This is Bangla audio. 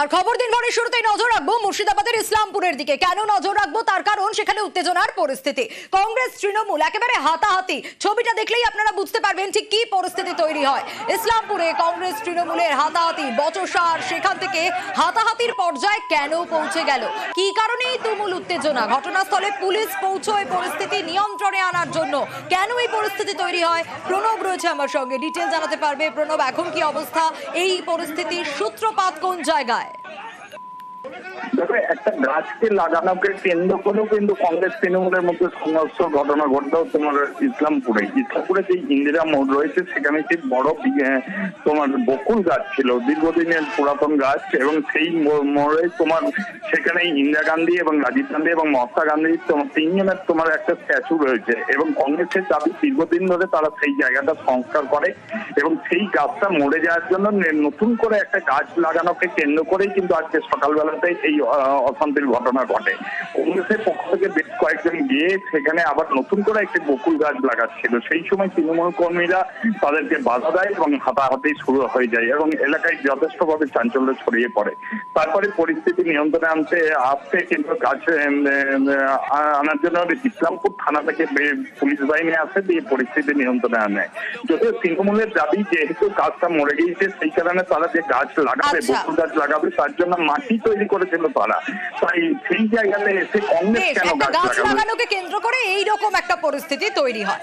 আর খবর দিন ভোরের শুরুতেই নজর রাখবো মুর্শিদাবাদের ইসলামপুরের দিকে। কেন নজর রাখবো তার কারণ সেখানে উত্তেজনার পরিস্থিতি। কংগ্রেস তৃণমূল একেবারে হাতাহাতি। ছবিটা দেখলেই আপনারা বুঝতে পারবেন ঠিক কি পরিস্থিতি তৈরি হয়। ইসলামপুরে কংগ্রেস তৃণমূলের হাতাহাতি, বচসা, আর সেখান থেকে হাতাহাতির পর্যায়ে কেন পৌঁছে গেল, কি কারণে এই তুমুল উত্তেজনা, ঘটনাস্থলে পুলিশ পৌঁছয় পরিস্থিতি নিয়ন্ত্রণে আনার জন্য, কেন এই পরিস্থিতি তৈরি হয়। প্রণব রয়েছে আমার সঙ্গে, ডিটেল জানাতে পারবে। প্রণব, এখন কি অবস্থা, এই পরিস্থিতির সূত্রপাত কোন জায়গায়? দেখো, একটা গাছকে লাগানোকে কেন্দ্র করেও কিন্তু কংগ্রেস তৃণমূলের মধ্যে সংঘর্ষ ঘটনা ঘটলেও তোমার ইসলামপুরে যে ইন্দিরা মোড় রয়েছে সেখানে যে বড় তোমার বকুল গাছ ছিল, দীর্ঘদিনের পুরাতন গাছ, এবং সেই মোড়ে তোমার সেখানে ইন্দিরা গান্ধী এবং রাজীব গান্ধী এবং মহাত্মা গান্ধী তিনজনের তোমার একটা স্ট্যাচু রয়েছে, এবং কংগ্রেসের দাবি দীর্ঘদিন ধরে তারা সেই জায়গাটা সংস্কার করে এবং সেই গাছটা মরে যাওয়ার জন্য নতুন করে একটা গাছ লাগানোকে কেন্দ্র করেই কিন্তু আজকে সকালবেলাতে এই অশান্তির ঘটনা ঘটে। কংগ্রেসের পক্ষ থেকে বেশ কয়েকজন গিয়ে সেখানে আবার নতুন করে একটি বকুল গাছ লাগাচ্ছিল, সেই সময় তৃণমূল কর্মীরা তাদেরকে বাধা দেয় এবং হাতাহাতি শুরু হয়ে যায় এবং এলাকায় যথেষ্টভাবে চাঞ্চল্য ছড়িয়ে পড়ে। তারপরে পরিস্থিতি নিয়ন্ত্রণে আসতে কিন্তু গাছ আনার জন্য ইসলামপুর থানা থেকে পুলিশ বাহিনী আসে, দিয়ে পরিস্থিতি নিয়ন্ত্রণে আনে। যদিও তৃণমূলের দাবি যেহেতু গাছটা মরে গিয়েছে সেই কারণে তারা যে গাছ লাগাবে, বকুল গাছ লাগাবে, তার জন্য মাটি তৈরি করেছিল তারা, তাই সেই জায়গাতে এসে কংগ্রেস কেন গাছ লাগানোকে কেন্দ্র করে এইরকম একটা পরিস্থিতি তৈরি হয়।